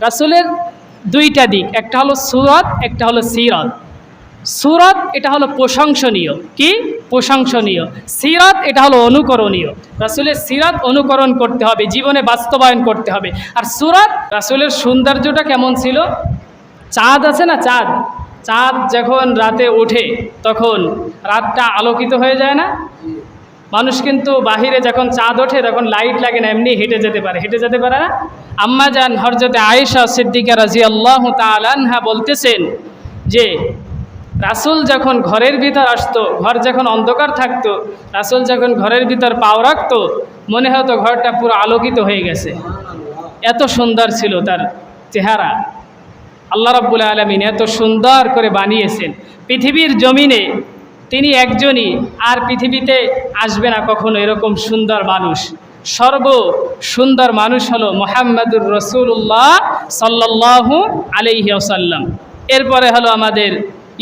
রাসূলের দুইটা দিক, একটা হলো সুরত, একটা হলো সিরত। সুরত এটা হলো প্রশংসনীয়, কি প্রশংসনীয়। সিরত এটা হলো অনুকরণীয়। রাসূলের সিরত অনুকরণ করতে হবে, জীবনে বাস্তবায়ন করতে হবে। আর সুরত, রাসূলের সৌন্দর্যটা কেমন ছিল? চাঁদ আছে না, চাঁদ, চাঁদ যখন রাতে ওঠে তখন রাতটা আলোকিত হয়ে যায় না? মানুষ কিন্তু বাহিরে যখন চাঁদ ওঠে তখন লাইট লাগে না, এমনি হেঁটে যেতে পারে না? আম্মা জান হযরতে আয়েশা সিদ্দিকা রাদিয়াল্লাহু তাআলা আনহা বলতেছেন যে রাসূল যখন ঘরের ভিতর আসতো, ঘর যখন অন্ধকার থাকতো, রাসূল যখন ঘরের ভিতর পাও রাখতো, মনে হতো ঘরটা পুরো আলোকিত হয়ে গেছে। এত সুন্দর ছিল তার চেহারা। আল্লাহ রাব্বুল আলামিন এত সুন্দর করে বানিয়েছেন। পৃথিবীর জমিনে তিনি একজনই, আর পৃথিবীতে আসবে না কখনো এরকম সুন্দর মানুষ। সর্ব সুন্দর মানুষ হলো মুহাম্মাদুর রাসূলুল্লাহ সাল্লাল্লাহু আলাইহি ওয়াসাল্লাম। এরপরে হলো আমাদের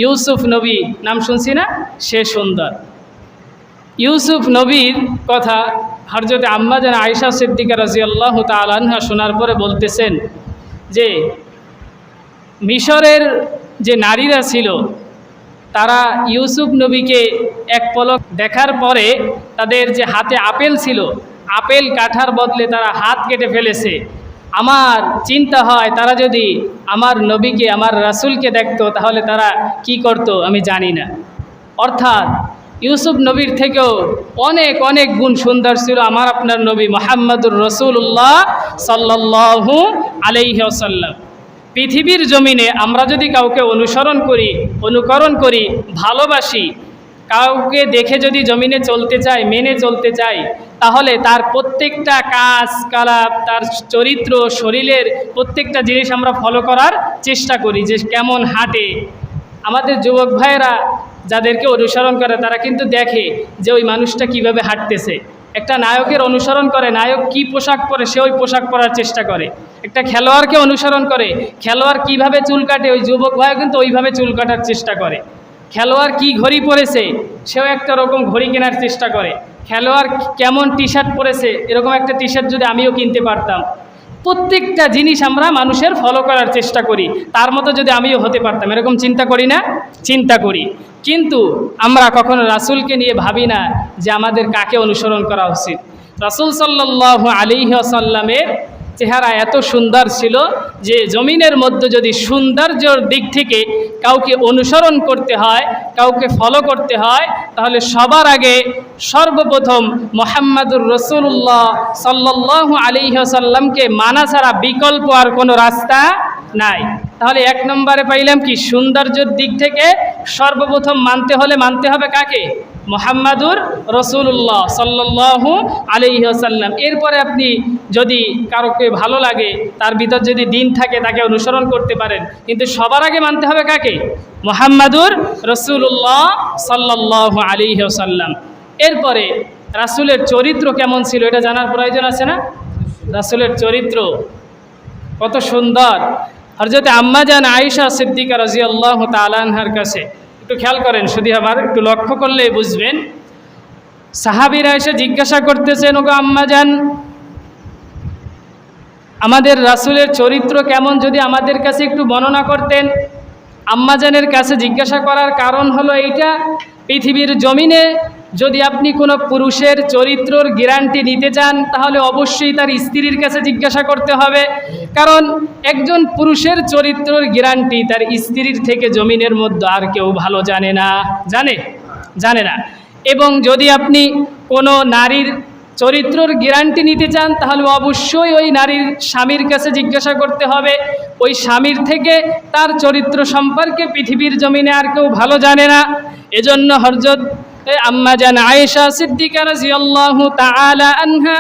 ইউসুফ নবী, নাম শুনছি না? সে সুন্দর। ইউসুফ নবীর কথা হযরত আম্মা জান আয়েশা সিদ্দিকা রাদিয়াল্লাহু তাআলা আনহা শোনার পরে বলতেছেন যে মিশরের যে নারীরা ছিল তারা ইউসুফ নবীকে এক পলক দেখার পরে তাদের যে হাতে আপেল ছিল, আপেল কাটার বদলে তারা হাত কেটে ফেলেছে। আমার চিন্তা হয় তারা যদি আমার নবীকে, আমার রাসূলকে দেখতো তাহলে তারা কি করত আমি জানি না। অর্থাৎ ইউসুফ নবীর থেকেও অনেক অনেক গুণ সুন্দর ছিল আমার আপনার নবী মুহাম্মাদুর রাসূলুল্লাহ সাল্লাল্লাহু আলাইহি ওয়াসাল্লাম। পৃথিবীর জমিনে আমরা যদি কাউকে অনুকরণ করি, ভালোবাসি, কাউকে দেখে যদি জমিনে চলতে চাই, মেনে চলতে চাই, তাহলে তার প্রত্যেকটা কাজ কালাপ, তার চরিত্র, শরীরের প্রত্যেকটা জিনিস আমরা ফলো করার চেষ্টা করি, যে কেমন হাঁটে। আমাদের যুবক ভাইয়েরা যাদেরকে অনুসরণ করে তারা কিন্তু দেখে যে ওই মানুষটা কিভাবে হাঁটতেছে। একটা নায়কের অনুসরণ করে, নায়ক কি পোশাক পরে সে ওই পোশাক পরার চেষ্টা করে। একটা খেলোয়াড়কে অনুসরণ করে, খেলোয়াড় কিভাবে চুল কাটে ওই যুবক ভাই কিন্তু ওইভাবে চুল কাটার চেষ্টা করে। খেলোয়াড় কি ঘড়ি পরেছে সেও একটা রকম ঘড়ি কেনার চেষ্টা করে। খেলোয়াড় কেমন টি শার্ট পরেছে, এরকম একটা টি শার্ট যদি আমিও কিনতে পারতাম। প্রত্যেকটা জিনিস আমরা মানুষের ফলো করার চেষ্টা করি, তার মতো যদি আমিও হতে পারতাম, এরকম চিন্তা করি না? চিন্তা করি। কিন্তু আমরা কখনো রাসূলকে নিয়ে ভাবি না যে আমাদের কাকে অনুসরণ করা উচিত। রাসূল সাল্লাল্লাহু আলাইহি ওয়াসাল্লামের চেহারা এত সুন্দর ছিল যে জমিনের মধ্যে যদি সৌন্দর্যের দিক থেকে কাউকে অনুসরণ করতে হয়, কাউকে ফলো করতে হয়, তাহলে সবার আগে সর্বপ্রথম মুহাম্মাদুর রাসূলুল্লাহ সাল্লাল্লাহু আলাইহি ওয়াসাল্লামকে মানা ছাড়া বিকল্প আর কোনো রাস্তা নাই। তাহলে এক নম্বরে পাইলাম কি, সৌন্দর্যের দিক থেকে সর্বপ্রথম মানতে হবে কাকে? মুহাম্মাদুর রাসূলুল্লাহ সাল্লাল্লাহু আলাইহি ওয়াসাল্লাম। এরপরে আপনি যদি কারোকে ভালো লাগে, তার ভিতর যদি দিন থাকে, তাকে অনুসরণ করতে পারেন, কিন্তু সবার আগে মানতে হবে কাকে? মুহাম্মাদুর রাসূলুল্লাহ সাল্লাল্লাহু আলাইহি ওয়াসাল্লাম। এরপরে রাসূলের চরিত্র কেমন ছিল এটা জানার প্রয়োজন আছে না? রাসূলের চরিত্র কত সুন্দর। হযরত আম্মা জান আয়েশা সিদ্দিকা রাদিয়াল্লাহু তাআলা আনহার কাছে একটু খেয়াল করেন, শুধু আবার একটু লক্ষ্য করলে বুঝবেন। সাহাবীরা এসে জিজ্ঞাসা করতেছেন, ওগো আম্মা জান, আমাদের রাসূলের চরিত্র কেমন, যদি আমাদের কাছে একটু বর্ণনা করতেন। আম্মা জানের কাছে জিজ্ঞাসা করার কারণ হলো এইটা, পৃথিবীর জমিনে যদি আপনি কোনো পুরুষের চরিত্রর গ্যারান্টি নিতে চান তাহলে অবশ্যই তার স্ত্রীর কাছে জিজ্ঞাসা করতে হবে। কারণ একজন পুরুষের চরিত্রর গ্যারান্টি তার স্ত্রীর থেকে জমিনের মধ্যে আর কেউ ভালো জানে না। এবং যদি আপনি কোনো নারীর চরিত্রর গ্যারান্টি নিতে চান তাহলে অবশ্যই ওই নারীর স্বামীর কাছে জিজ্ঞাসা করতে হবে। ওই স্বামীর থেকে তার চরিত্র সম্পর্কে পৃথিবীর জমিনে আর কেউ ভালো জানে না। এজন্য হযরত আম্মা জান আয়েশা সিদ্দিকা রাদিয়াল্লাহু তাআলা আনহা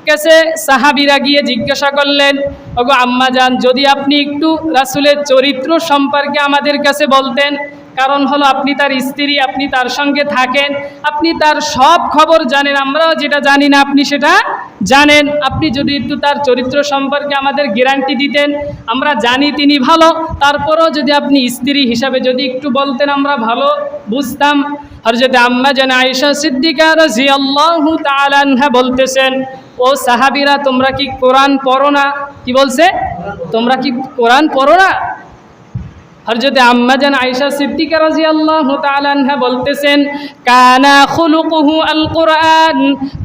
কাছে সাহাবীরা গিয়ে জিজ্ঞাসা করলেন, ওগো আম্মা জান, যদি আপনি একটু রাসূলের চরিত্র সম্পর্কে আমাদের কাছে বলতেন। কারণ হলো আপনি তার স্ত্রী, আপনি তার সঙ্গে থাকেন, আপনি তার সব খবর জানেন, আমরাও যেটা জানি না আপনি সেটা জানেন। আপনি যদি একটু তার চরিত্র সম্পর্কে আমাদের গ্যারান্টি দিতেন, আমরা জানি তিনি ভালো, তারপরও যদি আপনি স্ত্রী হিসাবে যদি একটু বলতেন আমরা ভালো বুঝতাম। হযরত আম্মা জান আয়েশা সিদ্দিকা রাদিয়াল্লাহু তাআলা আনহা বলতেছেন, ও সাহাবীরা তোমরা কি কোরআন পড়ো না? কি বলছে? তোমরা কি কোরআন পড়ো না? হযরত আম্মা জান আয়েশা সিদ্দিকা রাদিয়াল্লাহু তাআলা আনহা বলতেছেন, কানা খুলুকুহু আল কোরআন,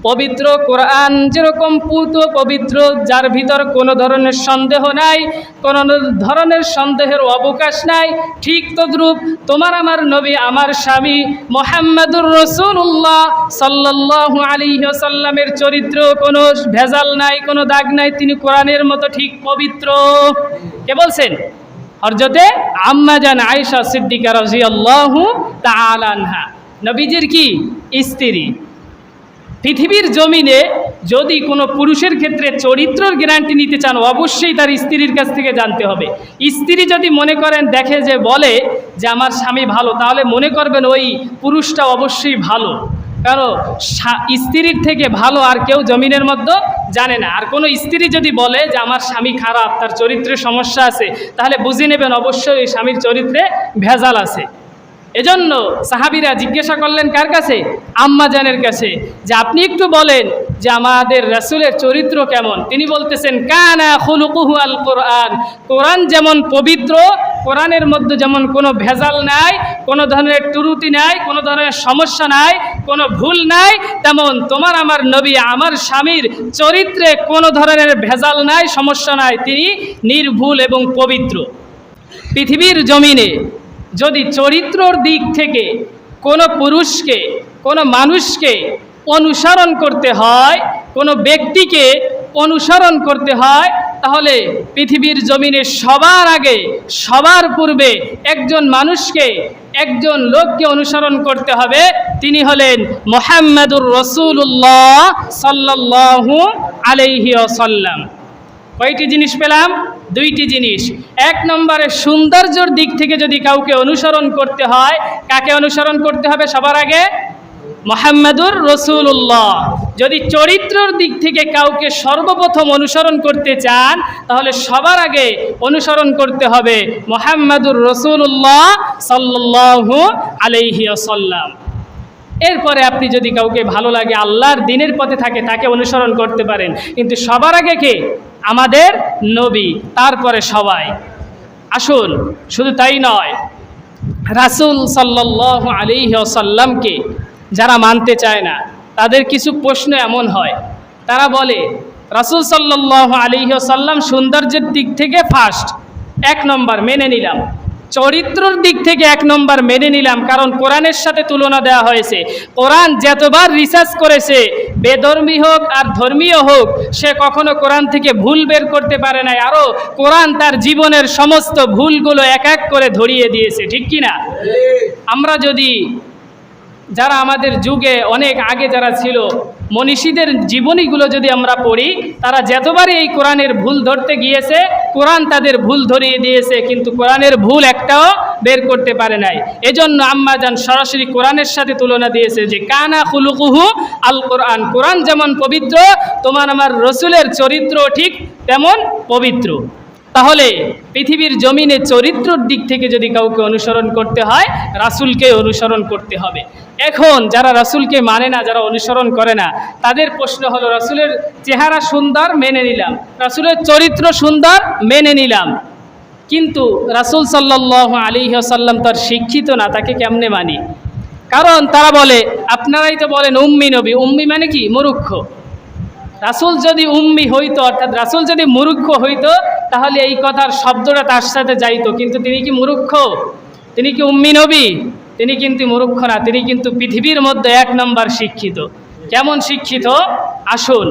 পবিত্র কোরআন যেরকম পুত পবিত্র, যার ভিতর কোনো ধরনের সন্দেহ নাই, কোনো ধরনের সন্দেহের অবকাশ নাই, ঠিক তদ্রূপ তোমার আমার নবী আমার স্বামী মুহাম্মাদুর রাসূলুল্লাহ সাল্লাল্লাহু আলাইহি ওয়াসাল্লামের চরিত্র কোনো ভেজাল নাই, কোনো দাগ নাই, তিনি কোরআনের মতো ঠিক পবিত্র। কে বলছেন? হযরতে আম্মা জান আয়েশা সিদ্দিকা রাদিয়াল্লাহু তাআলা আনহা, নবীজির কি স্ত্রী। পৃথিবীর জমিনে যদি কোনো পুরুষের ক্ষেত্রে চরিত্রের গ্যারান্টি নিতে চান, অবশ্যই তার স্ত্রীর কাছ থেকে জানতে হবে। স্ত্রী যদি মনে করেন দেখে যে বলে যে আমার স্বামী ভালো, তাহলে মনে করবেন ওই পুরুষটা অবশ্যই ভালো, কারণ স্ত্রীর থেকে ভালো আর কেউ জমিনের মধ্যে জানে না। আর কোনো স্ত্রী যদি বলে যে আমার স্বামী খারাপ, তার চরিত্রে সমস্যা আছে, তাহলে বুঝে নেবেন অবশ্যই এই স্বামীর চরিত্রে ভেজাল আছে। এজন্য সাহাবীরা জিজ্ঞাসা করলেন কার কাছে? আম্মা জানের কাছে, যে আপনি একটু বলেন যে আমাদের রাসূলের চরিত্র কেমন। তিনি বলতেছেন, কানা খুলুকুহু আল কোরআন, কোরআন যেমন পবিত্র, কোরআনের মধ্যে যেমন কোনো ভেজাল নাই, কোনো ধরনের ত্রুটি নাই, কোনো ধরনের সমস্যা নাই, কোনো ভুল নাই, তেমন তোমার আমার নবী আমার স্বামীর চরিত্রে কোনো ধরনের ভেজাল নাই, সমস্যা নাই, তিনি নির্ভুল এবং পবিত্র। পৃথিবীর জমিনে যদি চরিত্রর দিক থেকে কোনো পুরুষকে, কোনো মানুষকে অনুসরণ করতে হয়, কোনো ব্যক্তিকে অনুসরণ করতে হয়, তাহলে পৃথিবীর জমিনে সবার আগে, সবার পূর্বে একজন মানুষকে, একজন লোককে অনুসরণ করতে হবে। তিনি হলেন মুহাম্মাদুর রাসূলুল্লাহ সাল্লাল্লাহু আলাইহি ওয়াসাল্লাম। কয়টি জিনিস পেলাম? দুইটি জিনিস। এক নম্বরে সৌন্দর্যের দিক থেকে যদি কাউকে অনুসরণ করতে হয়, কাকে অনুসরণ করতে হবে সবার আগে? মুহাম্মাদুর রাসূলুল্লাহ। যদি চরিত্রের দিক থেকে কাউকে সর্বপ্রথম অনুসরণ করতে চান, তাহলে সবার আগে অনুসরণ করতে হবে মুহাম্মাদুর রাসূলুল্লাহ সাল্লাল্লাহু আলাইহি ওয়াসাল্লাম। এরপরে আপনি যদি কাউকে ভালো লাগে, আল্লাহর দ্বীনের পথে থাকে, তাকে অনুসরণ করতে পারেন। কিন্তু সবার আগে কে? আমাদের নবী, তারপরে সবাই। আসুন, শুধু তাই নয়, রাসূল সাল্লাল্লাহু আলাইহি ওয়াসাল্লামকে যারা মানতে চায় না, তাদের কিছু প্রশ্ন এমন হয়, তারা বলে রাসূল সাল্লাল্লাহু আলাইহি ওয়াসাল্লাম সৌন্দর্যের দিক থেকে ফার্স্ট, এক নম্বর মেনে নিলাম, চরিত্রের দিক থেকে এক নম্বর মেনে নিলাম, কারণ কোরআনের সাথে তুলনা দেওয়া হয়েছে। কোরআন যতবার রিসার্চ করেছে, বেধর্মী হোক আর ধর্মীয় হোক, সে কখনো কোরআন থেকে ভুল বের করতে পারে নাই। আরও কোরআন তার জীবনের সমস্ত ভুলগুলো এক এক করে ধরিয়ে দিয়েছে, ঠিক কি না? আমরা যদি, যারা আমাদের যুগে অনেক আগে যারা ছিল, মনীষীদের জীবনীগুলো যদি আমরা পড়ি, তারা যতবারই এই কোরআনের ভুল ধরতে গিয়েছে, কোরআন তাদের ভুল ধরিয়ে দিয়েছে, কিন্তু কোরআনের ভুল একটাও বের করতে পারে নাই। এজন্য আম্মা জান সরাসরি কোরআনের সাথে তুলনা দিয়েছে যে কানা খুলুকুহু আল কোরআন, কোরআন যেমন পবিত্র, তোমার আমার রসুলের চরিত্র ঠিক তেমন পবিত্র। তাহলে পৃথিবীর জমিনে চরিত্রের দিক থেকে যদি কাউকে অনুসরণ করতে হয়, রাসূলকে অনুসরণ করতে হবে। এখন যারা রাসূলকে মানে না, যারা অনুসরণ করে না, তাদের প্রশ্ন হলো, রাসূলের চেহারা সুন্দর মেনে নিলাম, রাসূলের চরিত্র সুন্দর মেনে নিলাম, কিন্তু রাসূল সাল্লাল্লাহু আলাইহি ওয়াসাল্লাম তার শিক্ষিত না, তাকে কেমনে মানি? কারণ তারা বলে, আপনারাই তো বলেন উম্মি নবী, উম্মি মানে কি? মূর্খ। রাসূল যদি উম্মি হইতো, অর্থাৎ রাসূল যদি মূর্খ হইতো, তাহলে এই কথার শব্দটা তার সাথে যাইতো, কিন্তু তিনি কি মূর্খ? তিনি কি উম্মি নবী? তিনি কিন্তু মূর্খ না, তিনি কিন্তু পৃথিবীর মধ্যে এক নম্বর শিক্ষিত। কেমন শিক্ষিত? আসুন,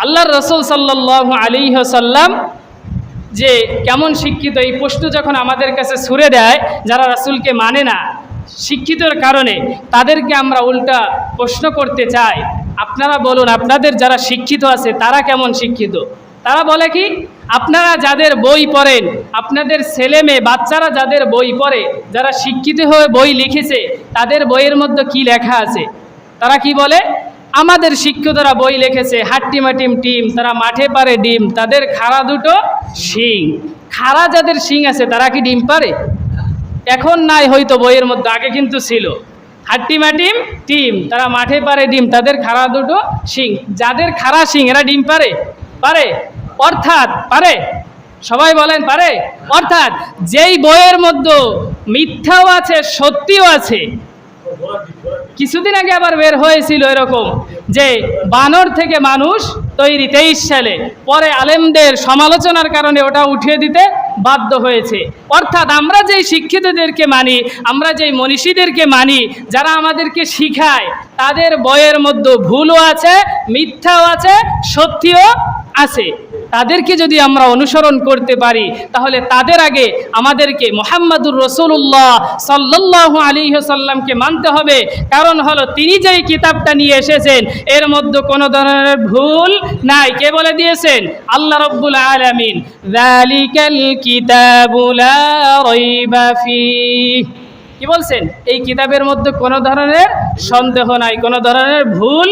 আল্লাহর রাসূল সাল্লাল্লাহু আলাইহি ওয়াসাল্লাম যে কেমন শিক্ষিত, এই প্রশ্ন যখন আমাদের কাছে ছুড়ে দেয় যারা রাসূলকে মানে না শিক্ষিতর কারণে, তাদেরকে আমরা উল্টা প্রশ্ন করতে চাই, আপনারা বলুন আপনাদের যারা শিক্ষিত আছে তারা কেমন শিক্ষিত? তারা বলে কি, আপনারা যাদের বই পড়েন, আপনাদের ছেলে মেয়ে বাচ্চারা যাদের বই পড়ে, যারা শিক্ষিত হয়ে বই লিখেছে, তাদের বইয়ের মধ্যে কি লেখা আছে? তারা কি বলে? আমাদের শিক্ষিতরা বই লিখেছে, হাট্টিমাটিম টিম, তারা মাঠে পারে ডিম, তাদের খাড়া দুটো শিং। খাড়া যাদের শিং আছে তারা কি ডিম পারে? এখন নাই হয়তো বইয়ের মধ্যে, আগে কিন্তু ছিল। হাট্টিমাটিম টিম, তারা মাঠে পারে ডিম, তাদের খাড়া দুটো শিং। যাদের খাড়া শিং এরা ডিম পারে পারে অর্থাৎ পারে, সবাই বলেন পারে। অর্থাৎ যেই বইয়ের মধ্যে মিথ্যাও আছে সত্যিও আছে। কিছুদিন আগে আবার বের হয়েছিল এরকম যে বানর থেকে মানুষ তৈরি 23 সালে, পরে আলেমদের সমালোচনার কারণে ওটা উঠিয়ে দিতে বাধ্য হয়েছে। অর্থাৎ আমরা যেই শিক্ষিতদেরকে মানি, আমরা যেই মনীষীদেরকে মানি, যারা আমাদেরকে শিখায়, তাদের বইয়ের মধ্যে ভুলও আছে, মিথ্যাও আছে, সত্যিও আছে। তাদেরকে যদি আমরা অনুসরণ করতে পারি তাহলে তাদের আগে আমাদেরকে মুহাম্মাদুর রাসূলুল্লাহ সাল্লাল্লাহু আলাইহি ওয়াসাল্লামকে মানতে হবে। কারণ হলো তিনি যেই কিতাবটা নিয়ে এসেছেন এর মধ্যে কোনো ধরনের ভুল নাই। কে বলে দিয়েছেন? আল্লাহ রাব্বুল আলামিন। যালিকাল কিতাবু লা রাইবা ফীহ, কি বলছেন? এই কিতাবের মধ্যে কোনো ধরনের সন্দেহ নাই, কোনো ধরনের ভুল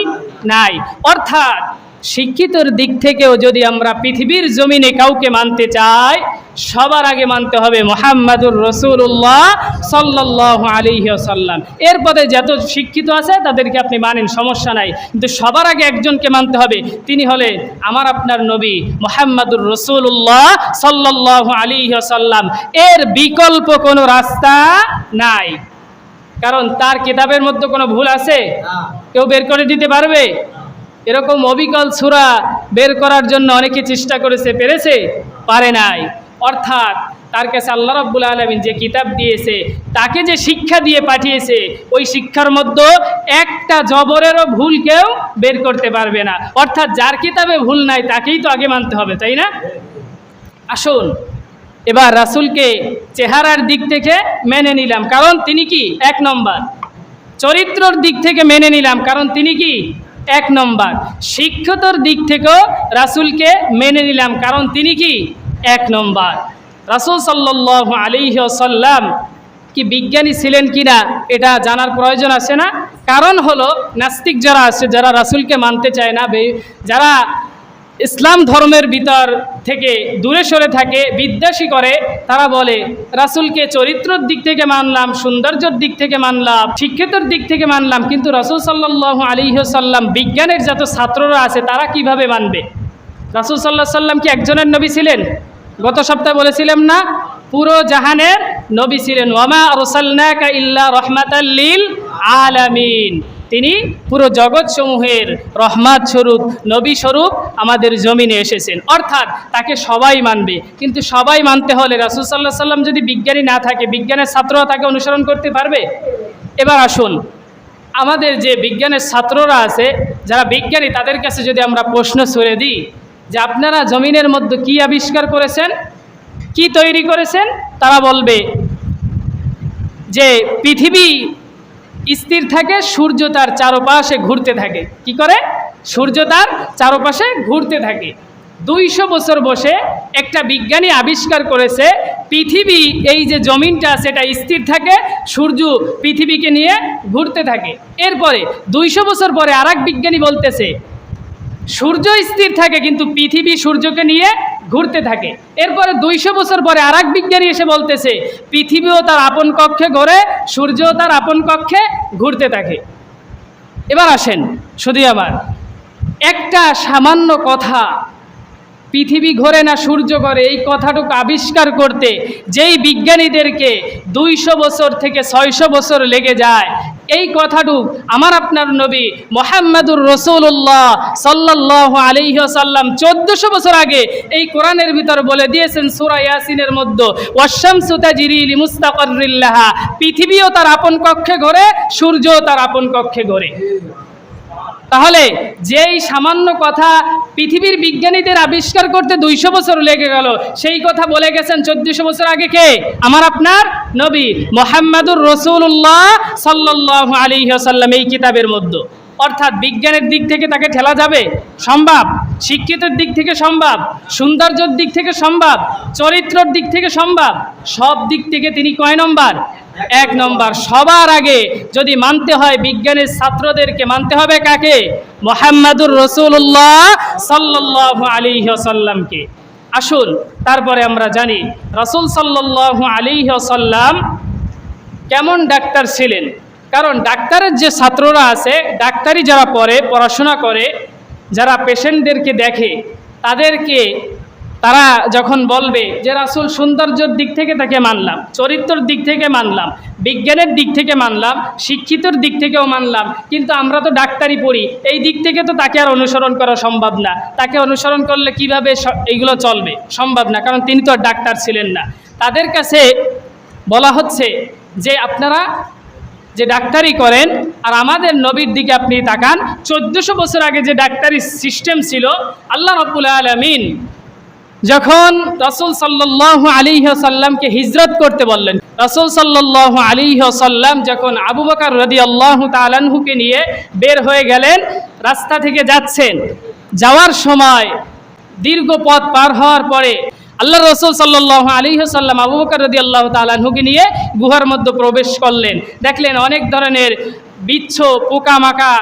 নাই। অর্থাৎ শিক্ষিতর দিক থেকেও যদি আমরা পৃথিবীর জমিনে কাউকে মানতে চাই, সবার আগে মানতে হবে মুহাম্মাদুর রাসূলুল্লাহ সাল্লাল্লাহু আলাইহি ওয়াসাল্লাম। এরপরে যত শিক্ষিত আছে তাদেরকে আপনি মানেন, সমস্যা নাই, কিন্তু সবার আগে একজনকে মানতে হবে, তিনি হলেন আমার আপনার নবী মুহাম্মাদুর রাসূলুল্লাহ সাল্লাল্লাহু আলাইহি ওয়াসাল্লাম। এর বিকল্প কোনো রাস্তা নাই, কারণ তার কিতাবের মধ্যে কোনো ভুল আছে? কেউ বের করে দিতে পারবে? এরকম অবিকল সূরা বের করার জন্য অনেকে চেষ্টা করেছে, পেরেছে? পারে নাই। অর্থাৎ তার কাছে আল্লাহ রাব্বুল আলামিন যে কিতাব দিয়েছে, তাকে যে শিক্ষা দিয়ে পাঠিয়েছে, ওই শিক্ষার মধ্যে একটা জবরেরও ভুল কেউ বের করতে পারবে না। অর্থাৎ যার কিতাবে ভুল নাই তাকেই তো আগে মানতে হবে, তাই না? আসুন এবার রাসূলকে চেহারার দিক থেকে মেনে নিলাম, কারণ তিনি কি? 1 নম্বর। চরিত্রর দিক থেকে মেনে নিলাম, কারণ তিনি কি? 1 নম্বর। শিক্ষার দিক থেকেও রাসূলকে মেনে নিলাম, কারণ তিনি কি? 1 নম্বর। রাসূল সাল্লাল্লাহু আলাইহি ওয়াসাল্লাম কি বিজ্ঞানী ছিলেন কিনা এটা জানার প্রয়োজন আছে না? কারণ হলো নাস্তিক যারা আছে, যারা রাসূলকে মানতে চায় না, যারা ইসলাম ধর্মের ভিতর থেকে দূরে সরে থাকে, বিদ্বেষী করে, তারা বলে রাসূলকে চরিত্রের দিক থেকে মানলাম, সৌন্দর্যের দিক থেকে মানলাম, শিক্ষিতর দিক থেকে মানলাম, কিন্তু রাসূল সাল্লাল্লাহু আলাইহি ওয়াসাল্লাম বিজ্ঞানের যত ছাত্ররা আছে তারা কিভাবে মানবে? রাসূল সাল্লাল্লাহু আলাইহি ওয়াসাল্লাম কি একজনের নবী ছিলেন? গত সপ্তাহে বলেছিলাম না, পুরো জাহানের নবী ছিলেন। ওয়ামা আরসালনাকা ইল্লা রাহমাতাল লিল আলামিন, তিনি পুরো জগৎসমূহের রহমত স্বরূপ, নবী স্বরূপ আমাদের জমিনে এসেছেন। অর্থাৎ তাকে সবাই মানবে, কিন্তু সবাই মানতে হলে রাসূল সাল্লাল্লাহু আলাইহি ওয়াসাল্লাম যদি বিজ্ঞানী না থাকে, বিজ্ঞানের ছাত্ররা তাকে অনুসরণ করতে পারবে? এবার আসুন আমাদের যে বিজ্ঞানের ছাত্ররা আছে, যারা বিজ্ঞানী, তাদের কাছে যদি আমরা প্রশ্ন ছুড়ে দিই যে আপনারা জমিনের মধ্যে কি আবিষ্কার করেছেন, কি তৈরি করেছেন, তারা বলবে যে পৃথিবী স্থির থাকে, সূর্য তার চারপাশে ঘুরতে থাকে। কি করে? সূর্য তার চারপাশে ঘুরতে থাকে। 200 বছর বসে একটা বিজ্ঞানী আবিষ্কার করেছে পৃথিবী, এই যে জমিনটা সেটা স্থির থাকে, সূর্য পৃথিবীকে নিয়ে ঘুরতে থাকে। এরপরে 200 বছর পরে আরেক বিজ্ঞানী বলতেছে সূর্য স্থির থাকে কিন্তু পৃথিবী সূর্যকে নিয়ে ঘুরতে থাকে। এরপরে 200 বছর পরে আরেক বিজ্ঞানী এসে বলতেছে পৃথিবীও তার আপন কক্ষে ঘোরে, সূর্যও তার আপন কক্ষে ঘুরতে থাকে। এবার আসেন শুধু আমার একটা সামান্য কথা, পৃথিবী ঘোরে না সূর্য ঘোরে, এই কথাটুকু আবিষ্কার করতে যেই বিজ্ঞানীদেরকে 200 বছর থেকে 600 বছর লেগে যায়, এই কথাটুক আমার আপনার নবী মুহাম্মাদুর রাসূলুল্লাহ সাল্লাল্লাহু আলাইহি ওয়াসাল্লাম 1400 বছর আগে এই কোরআনের ভিতর বলে দিয়েছেন সূরা ইয়াসিনের মধ্যে, ওয়াশ-শামসু তাজরি লিমুস্তাকাররিল লাহা, পৃথিবীও তার আপন কক্ষে ঘোরে, সূর্যও তার আপন কক্ষে ঘোরে। তাহলে যেই সামান্য কথা পৃথিবীর বিজ্ঞানীদের আবিষ্কার করতে 200 বছর লেগে গেল, সেই কথা বলে গেছেন 1400 বছর আগে কে? আমার আপনার নবী মুহাম্মাদুর রাসূলুল্লাহ সাল্লাল্লাহু আলাইহি ওয়াসাল্লাম এই কিতাবের মধ্যে। অর্থাৎ বিজ্ঞানের দিক থেকে তাকে ঠেলা যাবে? সম্ভব। শিক্ষিতের দিক থেকে সম্ভব, সৌন্দর্যের দিক থেকে সম্ভব, চরিত্রের দিক থেকে সম্ভব, সব দিক থেকে তিনি কয় নম্বর? 1 নম্বর। সবার আগে যদি মানতে হয় বিজ্ঞানের ছাত্রদেরকে, মানতে হবে কাকে? মুহাম্মাদুর রাসূলুল্লাহ সাল্লাল্লাহু আলাইহি ওয়াসাল্লামকে। আসুন তারপরে আমরা জানি রাসূল সাল্লাল্লাহু আলাইহি ওয়াসাল্লাম কেমন ডাক্তার ছিলেন। কারণ ডাক্তারের যে ছাত্ররা আছে, ডাক্তারি যারা পড়াশোনা করে, যারা পেশেন্টদেরকে দেখে, তারা যখন বলবে যে রাসূল সৌন্দর্যের দিক থেকে তাকে মানলাম, চরিত্রের দিক থেকে মানলাম, বিজ্ঞানের দিক থেকে মানলাম, শিক্ষিতর দিক থেকেও মানলাম, কিন্তু আমরা তো ডাক্তারি পড়ি, এই দিক থেকে তো তাকে আর অনুসরণ করা সম্ভব না। তাকে অনুসরণ করলে কিভাবে এইগুলো চলবে? সম্ভব না, কারণ তিনি তো আর ডাক্তার ছিলেন না। তাদের কাছে বলা হচ্ছে যে আপনারা যে ডাক্তারি করেন আর আমাদের নবীর দিকে আপনি তাকান। 1400 বছর আগে যে ডাক্তারি সিস্টেম ছিল, আল্লাহ রাব্বুল আলামিন যখন রাসূল সাল্লাল্লাহু আলাইহি ওয়াসাল্লামকে হিজরত করতে বললেন, রাসূল সাল্লাল্লাহু আলাইহি ওয়াসাল্লাম যখন আবু বকর রাদিয়াল্লাহু তাআলা আনহুকে নিয়ে বের হয়ে গেলেন, রাস্তা থেকে যাচ্ছেন, যাওয়ার সময় দীর্ঘ পথ পার হওয়ার পরে আল্লাহ রাসূল সাল্লাল্লাহু আলাইহি ওয়াসাল্লাম আবু বকর রাদিয়াল্লাহু তাআলা আনহুকে নিয়ে গুহার মধ্যে প্রবেশ করলেন। দেখলেন অনেক ধরনের বিচ্ছু, পোকামাকা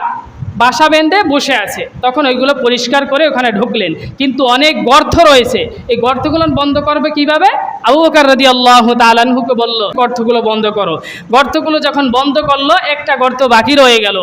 বাসা বেঁধে বসে আছে। তখন ওইগুলো পরিষ্কার করে ওখানে ঢুকলেন, কিন্তু অনেক গর্ত রয়েছে। এই গর্তগুলো বন্ধ করবে কিভাবে? আবু বকর রাদিয়াল্লাহু তাআলা আনহুকে বলল, গর্তগুলো বন্ধ করো। গর্তগুলো যখন বন্ধ করলো, একটা গর্ত বাকি রয়ে গেল।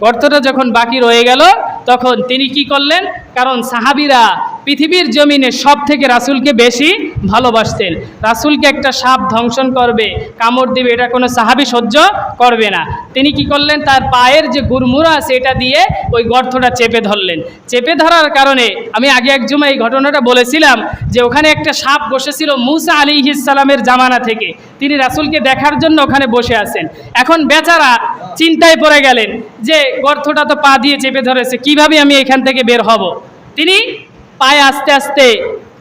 গর্তটা যখন বাকি রয়ে গেল, তখন তিনি কি করলেন? কারণ সাহাবীরা পৃথিবীর জমিনে সব থেকে রাসূলকে বেশি ভালোবাসতেন। রাসূলকে একটা সাপ ধ্বংসন করবে, কামড় দিবে, এটা কোনো সাহাবী সহ্য করবে না। তিনি কি করলেন? তার পায়ের যে গুরমুড়া আছে এটা দিয়ে ওই গর্তটা চেপে ধরলেন। চেপে ধরার কারণে আমি আগে এক জুমা এই ঘটনাটা বলেছিলাম যে ওখানে একটা সাপ বসেছিল মুসা আলাইহিস সালামের জামানা থেকে। তিনি রাসূলকে দেখার জন্য ওখানে বসে আছেন। এখন বেচারা চিন্তায় পড়ে গেলেন যে গর্তটা তো পা দিয়ে চেপে ধরেছে, কিভাবে আমি এখান থেকে বের হব? তিনি পায়ে আস্তে আস্তে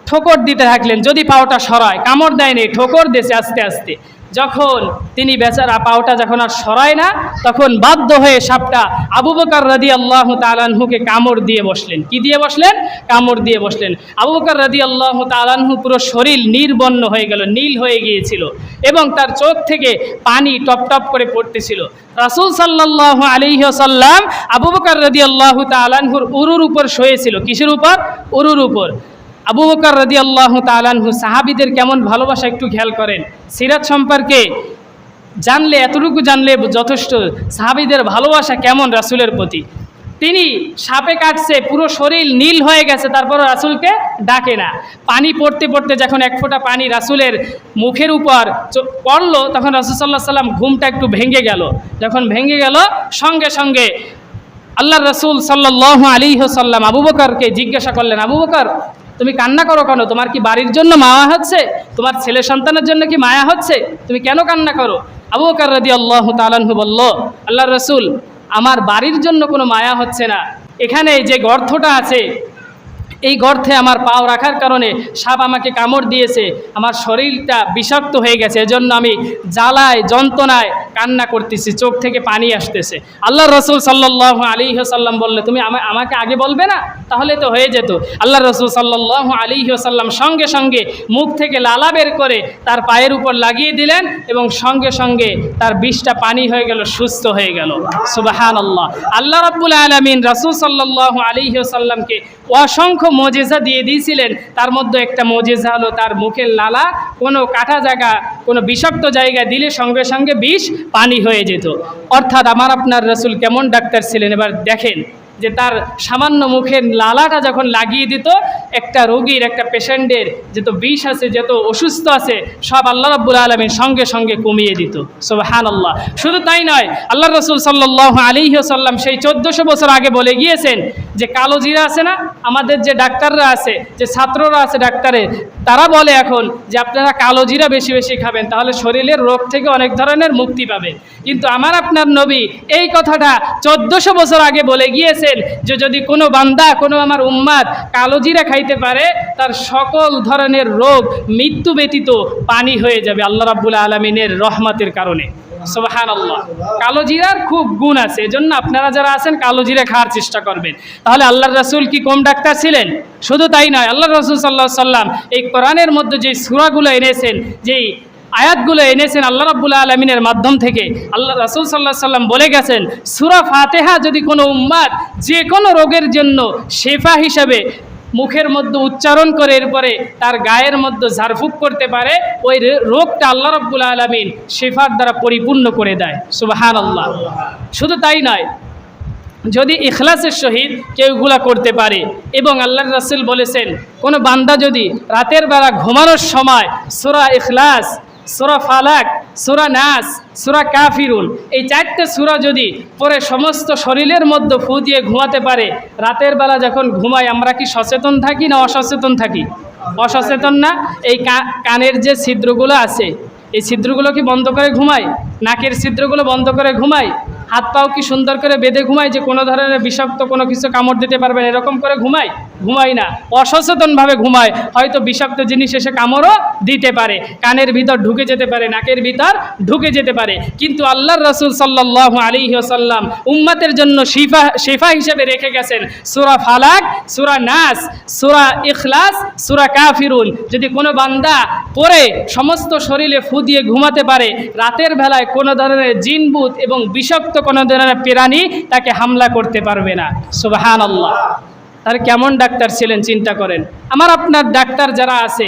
ঠোকর দিতে থাকলেন, যদি পাওটা সরায়। কামড় দেয়নি, ঠোকর দিয়েছে আস্তে আস্তে। যখন তিনি বেচারা পাওটা যখন আর সরায় না, তখন বাধ্য হয়ে সাপটা আবু বকর রাদিয়াল্লাহু তাআলা আনহুকে কামড় দিয়ে বসলেন। কি দিয়ে বসলেন? কামড় দিয়ে বসলেন। আবু বকর রাদিয়াল্লাহু তাআলা আনহু পুরো শরীর নির্বর্ণ হয়ে গেল, নীল হয়ে গিয়েছিল, এবং তার চোখ থেকে পানি টপ টপ করে পড়তেছিল। রাসূল সাল্লাল্লাহু আলাইহি ওয়াসাল্লাম আবু বকর রাদিয়াল্লাহু তাআলা আনহুর উরুর উপর শুয়েছিল। কিসের উপর? উরুর উপর। আবু বকর রাদিয়াল্লাহু তাআলা আনহু সাহাবীদের কেমন ভালোবাসা একটু খেয়াল করেন। সিরাত সম্পর্কে জানলে, এতটুকু জানলে যথেষ্ট, সাহাবীদের ভালোবাসা কেমন রাসূলের প্রতি। তিনি সাপে কাটছে, পুরো শরীর নীল হয়ে গেছে, তারপর রাসূলকে ডাকে না। পানি পড়তে পড়তে যখন এক ফোঁটা পানি রাসূলের মুখের উপর পড়লো, তখন রাসূল সাল্লাল্লাহু আলাইহি সাল্লাম ঘুমটা একটু ভেঙে গেল। যখন ভেঙে গেল, সঙ্গে সঙ্গে আল্লাহর রাসূল সাল্লাল্লাহু আলাইহি ওয়াসাল্লাম আবু বকরকে জিজ্ঞাসা করলেন, আবু বকর তুমি কান্না করো কেন? তোমার কি বাড়ির জন্য মায়া হচ্ছে? তোমার ছেলে সন্তানের জন্য কি মায়া হচ্ছে? তুমি কেন কান্না করো? আবু বকর রাদিয়াল্লাহু তাআলা আনহু বলল, আল্লাহর রাসূল আমার বাড়ির জন্য কোনো মায়া হচ্ছে না, এখানে যে গর্তটা আছে এই গর্তে আমার পাও রাখার কারণে সাপ আমাকে কামড় দিয়েছে, আমার শরীরটা বিষাক্ত হয়ে গেছে, এজন্য আমি জ্বালায় যন্ত্রণায় কান্না করতেছি, চোখ থেকে পানি আসতেছে। আল্লাহ রাসূল সাল্লাল্লাহু আলাইহি ওয়াসাল্লাম বললে, তুমি আমাকে আগে বলবে না? তাহলে তো হয়ে যেত। আল্লাহ রাসূল সাল্লাল্লাহু আলাইহি ওয়াসাল্লাম সঙ্গে সঙ্গে মুখ থেকে লালা বের করে তার পায়ের উপর লাগিয়ে দিলেন, এবং সঙ্গে সঙ্গে তার বিষটা পানি হয়ে গেল, সুস্থ হয়ে গেল। সুবহানাল্লাহ। আল্লাহ রাব্বুল আলামিন রাসূল সাল্লাল্লাহু আলাইহি ওয়াসাল্লামকে অসংখ্য মুজিজা দিয়ে দিয়েছিলেন। তার মধ্যে একটা মুজিজা হলো তার মুখের লালা কোনো কাটা জায়গা, কোনো বিষাক্ত জায়গায় দিলে সঙ্গে সঙ্গে বিষ পানি হয়ে যেত। অর্থাৎ আমার আপনার রাসূল কেমন ডাক্তার ছিলেন। এবার দেখেন যে তার সামান্য মুখের লালাটা যখন লাগিয়ে দিত, একটা রোগীর, একটা পেশেন্টের যত বিষ আছে, যত অসুস্থ আছে, সব আল্লাহ রাব্বুল আলামিন সঙ্গে সঙ্গে কমিয়ে দিত। সুবহানাল্লাহ। শুধু তাই নয়, আল্লাহ রাসূল সাল্লাল্লাহু আলাইহি ওয়াসাল্লাম সেই 1400 বছর আগে বলে গিয়েছেন যে কালো জিরা আছে না, আমাদের যে ডাক্তাররা আছে, যে ছাত্ররা আছে ডাক্তারের, তারা বলে এখন যে আপনারা কালো জিরা বেশি বেশি খাবেন, তাহলে শরীরের রোগ থেকে অনেক ধরনের মুক্তি পাবেন। কিন্তু আমার আপনার নবী এই কথাটা 1400 বছর আগে বলে গিয়েছেন যে যদি কোনো বান্দা, কোনো আমার উম্মাত কালো জিরা খাইতে পারে, তার সকল ধরনের রোগ মৃত্যু ব্যতীত পানি হয়ে যাবে আল্লাহ রাব্বুল আলামিনের রহমতের কারণে। সুবহানাল্লাহ। কালো জিরার খুব গুণ আছে, এজন্য আপনারা যারা আছেন কালো জিরা খাওয়ার চেষ্টা করবেন। তাহলে আল্লাহর রাসূল কি কম ডাক্তার ছিলেন? শুধু তাই নয়, আল্লাহর রাসূল সাল্লাল্লাহু আলাইহি সাল্লাম এই কোরআনের মধ্যে যে সূরাগুলো এনেছেন, যেই আয়াতগুলো এনেছেন আল্লাহ রাব্বুল আলামিনের মাধ্যম থেকে, আল্লাহ রাসূল সাল্লাল্লাহু আলাইহি সাল্লাম বলে গেছেন, সূরা ফাতিহা যদি কোনো উম্মাত যে কোনো রোগের জন্য শেফা হিসাবে মুখের মধ্যে উচ্চারণ করে এরপরে তার গায়ের মধ্যে ঝাড়ফুঁক করতে পারে, ওই রোগটা আল্লাহ রাব্বুল আলামিন শিফার দ্বারা পরিপূর্ণ করে দেয়। সুবহানাল্লাহ। শুধু তাই নয়, যদি ইখলাসের সহিত কেউ এগুলা করতে পারে, এবং আল্লাহর রাসূল বলেছেন কোনো বান্দা যদি রাতের বেলা ঘুমানোর সময় সূরা ইখলাস, সূরা ফালাক, সূরা নাস, সূরা কাফিরুন এই 4টে সূরা যদি পরে সমস্ত শরীরের মধ্যে ফু দিয়ে ঘুমাতে পারে, রাতের বেলা যখন ঘুমাই আমরা কি সচেতন থাকি না অসচেতন থাকি? অসচেতন না? এই কানের যে ছিদ্রগুলো আছে এই ছিদ্রগুলো কি বন্ধ করে ঘুমাই? নাকের ছিদ্রগুলো বন্ধ করে ঘুমাই? হাত পাও কি সুন্দর করে বেঁধে ঘুমাই যে কোনো ধরনের বিষাক্ত কোনো কিছু কামড় দিতে পারবেন এরকম করে ঘুমাই? ঘুমাই না, অসচেতনভাবে ঘুমায়। হয়তো বিষাক্ত জিনিস এসে কামড়ও দিতে পারে, কানের ভিতর ঢুকে যেতে পারে, নাকের ভিতর ঢুকে যেতে পারে। কিন্তু আল্লাহর রাসূল সাল্লাল্লাহু আলাইহি ওয়াসাল্লাম উম্মতের জন্য শিফা হিসেবে রেখে গেছেন সূরা ফালাক, সূরা নাস, সূরা ইখলাস, সূরা কাফিরুন। যদি কোনো বান্দা পড়ে সমস্ত শরীরে ফু দিয়ে ঘুমাতে পারে, রাতের বেলায় কোনো ধরনের জিনভূত এবং বিষাক্ত কোনো ধরনের প্রাণী তাকে হামলা করতে পারবে না। সুবহানাল্লাহ। তার কেমন ডাক্তার ছিলেন চিন্তা করেন। আমার আপনার ডাক্তার যারা আছে,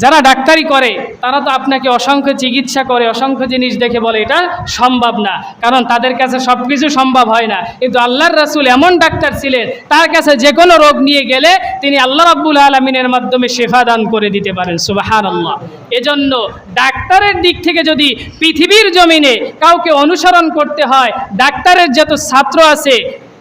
যারা ডাক্তারি করে, তারা তো আপনাকে অসংখ্য চিকিৎসা করে, অসংখ্য জিনিস দেখে বলে এটা সম্ভব না, কারণ তাদের কাছে সব কিছু সম্ভব হয় না। কিন্তু আল্লাহর রাসূল এমন ডাক্তার ছিলেন, তার কাছে যে কোনো রোগ নিয়ে গেলে তিনি আল্লাহ রাব্বুল আলামিনের মাধ্যমে শিফা দান করে দিতে পারেন। সুবহানাল্লাহ। এজন্য ডাক্তারের দিক থেকে যদি পৃথিবীর জমিনে কাউকে অনুসরণ করতে হয়, ডাক্তারের যত ছাত্র আছে,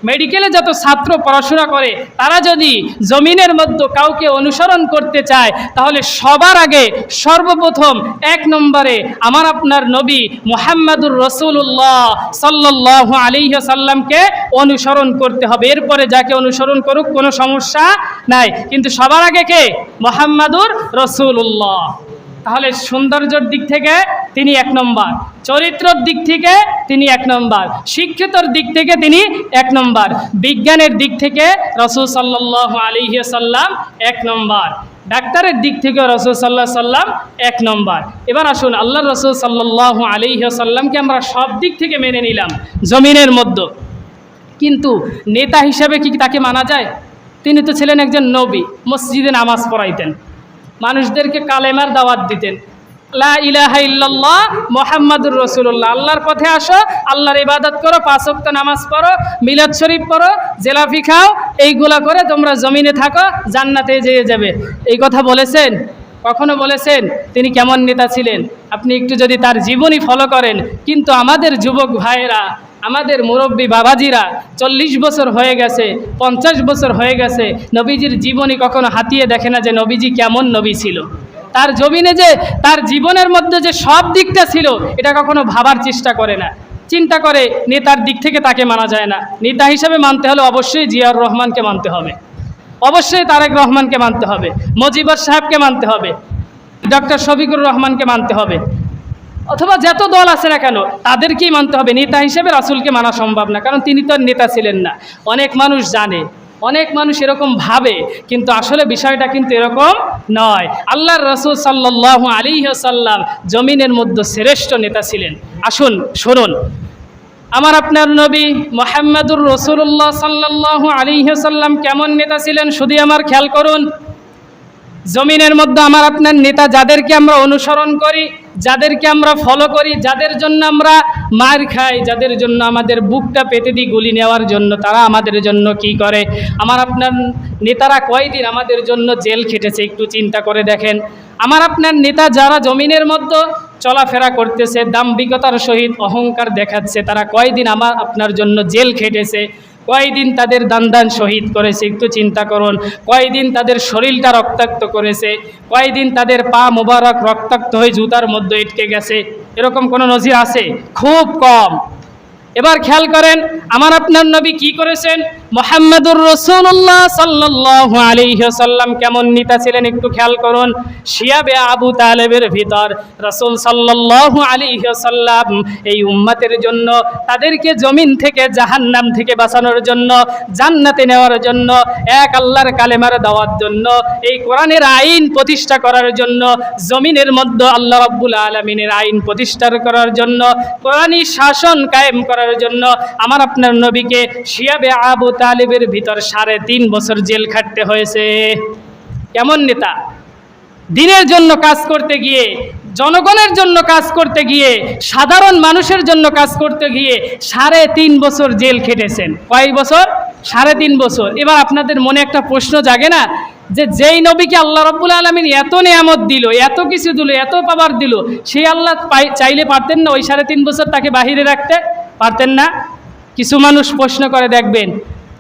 মেডিকেলে যত ছাত্র পড়াশোনা করে, তারা যদি জমিনের মধ্যে কাউকে অনুসরণ করতে চায়, তাহলে সবার আগে সর্বপ্রথম 1 নম্বরে আমার আপনার নবী মুহাম্মাদুর রাসূলুল্লাহ সাল্লাল্লাহু আলাইহি ওয়াসাল্লামকে অনুসরণ করতে হবে। এরপরে যাকে অনুসরণ করুক কোনো সমস্যা নাই, কিন্তু সবার আগে কে? মুহাম্মাদুর রাসূলুল্লাহ। তাহলে সৌন্দর্যের দিক থেকে তিনি 1 নম্বর, চরিত্রের দিক থেকে তিনি 1 নম্বর, শিক্ষিতর দিক থেকে তিনি 1 নম্বর, বিজ্ঞানের দিক থেকে রাসূল সাল্লাল্লাহু আলাইহি ওয়াসাল্লাম 1 নম্বর, ডাক্তারের দিক থেকে রাসূল সাল্লাল্লাহু আলাইহি ওয়াসাল্লাম 1 নম্বর। এবার আসুন, আল্লাহর রাসূল সাল্লাল্লাহু আলাইহি ওয়াসাল্লামকে আমরা সব দিক থেকে মেনে নিলাম জমিনের মধ্যে, কিন্তু নেতা হিসাবে কি তাকে মানা যায়? তিনি তো ছিলেন একজন নবী, মসজিদে নামাজ পড়াইতেন, মানুষদেরকে কালেমার দাওয়াত দিতেন, লা ইলাহা ইল্লাল্লাহ মুহাম্মাদুর রাসূলুল্লাহ, আল্লাহর পথে আসো, আল্লাহর ইবাদত করো, 5 ওয়াক্ত নামাজ পড়ো, মিলাদ শরীফ পড়ো, জেলাফি খাও, এইগুলা করে তোমরা জমিনে থাকো, জান্নাতে যেয়ে যাবে। এই কথা বলেছেন? কখনো বলেছেন? তিনি কেমন নেতা ছিলেন আপনি একটু যদি তার জীবনী ফলো করেন। কিন্তু আমাদের যুবক ভাইয়েরা, আমাদের মুরব্বী বাবাজিরা 40 বছর হয়ে গেছে, 50 বছর হয়ে গেছে, নবীজির জীবনী কখনো হাতিয়ে দেখে না যে নবীজি কেমন নবী ছিল। তার জমিনে যে তার জীবনের মধ্যে যে সব দিকটা ছিল এটা কখনো ভাবার চেষ্টা করে না। চিন্তা করে নেতার দিক থেকে তাকে মানা যায় না। নেতা হিসেবে মানতে হলে অবশ্যই জিয়াউর রহমানকে মানতে হবে, অবশ্যই তারেক রহমানকে মানতে হবে, মুজিবুর সাহেবকে মানতে হবে, ডক্টর শফিকুর রহমানকে মানতে হবে, অথবা যত দল আছে না কেন তাদেরকেই মানতে হবে। নেতা হিসেবে রাসূলকে মানা সম্ভব না, কারণ তিনি তো নেতা ছিলেন না। অনেক মানুষ জানে, অনেক মানুষ এরকম ভাবে, কিন্তু আসলে বিষয়টা কিন্তু এরকম নয়। আল্লাহর রাসূল সাল্লাল্লাহু আলাইহি ওয়াসাল্লাম জমিনের মধ্যে শ্রেষ্ঠ নেতা ছিলেন। আসুন শুনুন, আমার আপনার নবী মুহাম্মাদুর রাসূলুল্লাহ সাল্লাল্লাহু আলাইহি ওয়াসাল্লাম কেমন নেতা ছিলেন শুধু আমার খেয়াল করুন। জমিনের মধ্যে আমার আপনার নেতা যাদেরকে আমরা অনুসরণ করি, যাদেরকে আমরা ফলো করি, যাদের জন্য আমরা মার খাই, যাদের জন্য আমাদের বুকটা পেতে দিই গুলি নেওয়ার জন্য, তারা আমাদের জন্য কি করে? আমার আপনার নেতারা কয়দিন আমাদের জন্য জেল খেটেছে একটু চিন্তা করে দেখেন। আমার আপনার নেতা যারা জমিনের মধ্যে চলাফেরা করতেছে, দাম্ভিকতার সহিত অহংকার দেখাচ্ছে, তারা কয়দিন আমার আপনার জন্য জেল খেটেছে, কয়দিন তাদের দান শহীদ করেছে একটু চিন্তা করুন, কয়দিন তাদের শরীরটা রক্তাক্ত করেছে, কয়দিন তাদের পা মোবারক রক্তাক্ত হয়ে জুতার মধ্যে আটকে গেছে। এরকম কোনো নজির আছে? খুব কম। এবার খেয়াল করেন আমার আপনার নবী কি করেছেন। মুহাম্মাদুর রাসূলুল্লাহ সাল্লাল্লাহু আলাইহি ওয়াসাল্লাম কেমন নেতা ছিলেন একটু খেয়াল করুন। শিয়াবে আবু তালেবের ভিতর রাসূল সাল্লাল্লাহু আলাইহি ওয়াসাল্লাম এই উম্মতের জন্য, তাদেরকে জমিন থেকে জাহান্নাম থেকে বাঁচানোর জন্য, জান্নাতে নেওয়ার জন্য, এক আল্লাহর কালেমার দাওয়ার জন্য, এই কোরআনের আইন প্রতিষ্ঠা করার জন্য, জমিনের মধ্যে আল্লাহ রাব্বুল আলামিনের আইন প্রতিষ্ঠা করার জন্য, কোরআনী শাসন কায়েম করার জন্য আমার আপনার নবীকে শিয়াবে আবু তালিবের ভিতর 3.5 বছর জেল খাটতে হয়েছে। কেমন নেতা! দিনের জন্য কাজ করতে গিয়ে, জনগণের জন্য কাজ করতে গিয়ে, সাধারণ মানুষের জন্য কাজ করতে গিয়ে 3.5 বছর জেল খেটেছেন। কয় বছর? 3.5 বছর। এবার আপনাদের মনে একটা প্রশ্ন জাগে না, যে যেই নবীকে আল্লাহ রাব্বুল আলামিন এত নিয়ামত দিল, এত কিছু দিল, এত পাওয়ার দিল, সেই আল্লাহ চাইলে পারতেন না ওই 3.5 বছর তাকে বাহিরে রাখতে? পারতেন না? কিছু মানুষ প্রশ্ন করে, দেখবেন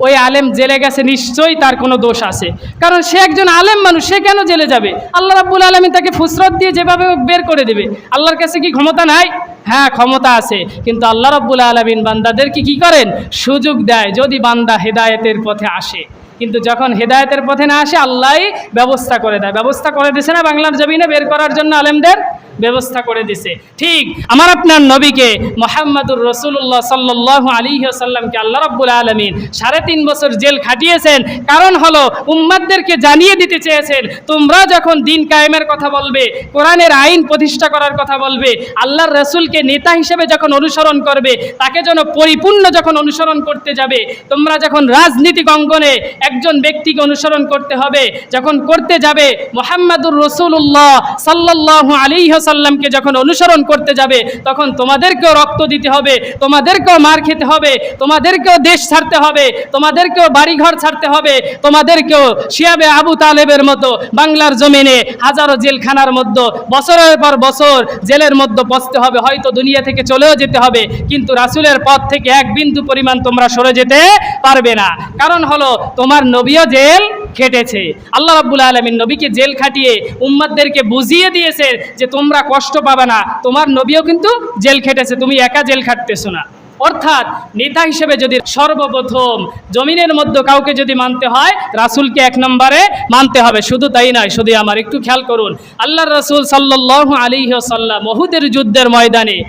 ওই আলেম জেলে গেছে, নিশ্চয়ই তার কোনো দোষ আছে, কারণ সে একজন আলেম মানুষ, সে কেন জেলে যাবে? আল্লাহ রাব্বুল আলামিন তাকে ফুসরত দিয়ে যেভাবে বের করে দেবে। আল্লাহর কাছে কি ক্ষমতা নাই? হ্যাঁ, ক্ষমতা আছে, কিন্তু আল্লাহ রাব্বুল আলামিন বান্দাদেরকে কি করেন? সুযোগ দেয়, যদি বান্দা হেদায়েতের পথে আসে। কিন্তু যখন হেদায়েতের পথে না আসে, আল্লাহই ব্যবস্থা করে দেয়। ব্যবস্থা করে দিছে না বাংলার জমিনে বের করার জন্য আলেমদের? ব্যবস্থা করে দিছে। ঠিক আমার আপনার নবীকে মুহাম্মদুর রাসূলুল্লাহ সাল্লাল্লাহু আলাইহি ওয়াসাল্লামকে আল্লাহ রাব্বুল আলামিন 3.5 বছর জেল খাটিয়েছেন। কারণ হলো উম্মতদেরকে জানিয়ে দিতে চেয়েছেন, তোমরা যখন দিন কায়েমের কথা বলবে, কোরআনের আইন প্রতিষ্ঠা করার কথা বলবে, আল্লাহর রাসূলকে নেতা হিসেবে যখন অনুসরণ করবে, তাকে যেন পরিপূর্ণ যখন অনুসরণ করতে যাবে, তোমরা যখন রাজনীতিক অঙ্গনে একজন ব্যক্তিকে অনুসরণ করতে হবে, যখন করতে যাবে, মুহাম্মদুর রাসূলুল্লাহ সাল্লাল্লাহু আলাইহি ওয়াসাল্লামকে যখন অনুসরণ করতে যাবে, তখন তোমাদেরকেও রক্ত দিতে হবে, তোমাদেরকেও মার খেতে হবে, তোমাদেরকেও দেশ ছাড়তে হবে, তোমাদেরকেও বাড়িঘর ছাড়তে হবে, তোমাদেরকেও শিয়াবে আবু তালেবের মতো বাংলার জমিনে হাজারো জেলখানার মধ্যে বছরের পর বছর জেলের মধ্যে পচতে হবে, হয়তো দুনিয়া থেকে চলেও যেতে হবে, কিন্তু রাসূলের পথ থেকে এক বিন্দু পরিমাণ তোমরা সরে যেতে পারবে না। কারণ হলো তোমার নবীও জেল খেটেছে। আল্লাহ রাব্বুল আলামিন নবীকে জেল খাটিয়ে উম্মতদেরকে বুঝিয়ে দিয়েছে যে তোমরা কষ্ট পাবে না, তোমার নবীও কিন্তু জেল খেটেছে, তুমি একা জেল খাটতেছো না। অর্থাৎ নেতা হিসেবে যদি সর্বপ্রথম জমিনের মধ্যে কাউকে যদি মানতে হয়, রাসূলকে 1 নম্বরে মানতে হবে। শুধু তাই নয়, শুধু আমার একটু খেয়াল করুন, আল্লাহর রাসূল সাল্লাল্লাহু আলাইহি ওয়াসাল্লাম উহুদের যুদ্ধের ময়দানে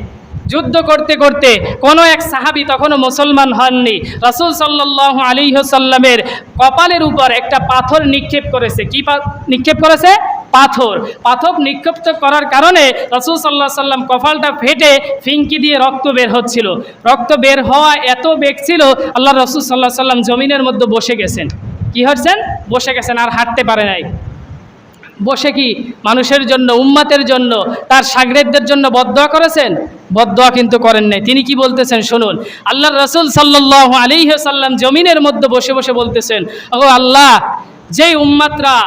যুদ্ধ করতে করতে কোনো এক সাহাবী তখনও মুসলমান হননি, রাসূল সাল্লাল্লাহু আলাইহি ওয়াসাল্লামের কপালের উপর একটা পাথর নিক্ষেপ করেছে। কি নিক্ষেপ করেছে? পাথর নিক্ষেপ করার কারণে রাসূল সাল্লাল্লাহু আলাইহি ওয়াসাল্লাম কপালটা ফেটে ফিঙ্কি দিয়ে রক্ত বের হচ্ছিল। রক্ত বের হওয়া এত বেগ ছিল, আল্লাহ রাসূল সাল্লাল্লাহু আলাইহি ওয়াসাল্লাম জমিনের মধ্যে বসে গেছেন। কি হচ্ছেন? বসে গেছেন, আর হাঁটতে পারে নাই। বসে কি মানুষের জন্য, উম্মতের জন্য, তার শাগরেদদের জন্য বদদোয়া করেছেন? বদদোয়া কিন্তু করেন নাই। তিনি কি বলতেছেন শুনুন, আল্লাহর রাসূল সাল্লাল্লাহু আলাইহি ওয়াসাল্লাম জমিনের মধ্যে বসে বসে বলতেছেন, ওগো আল্লাহ, যেই উম্মতরা,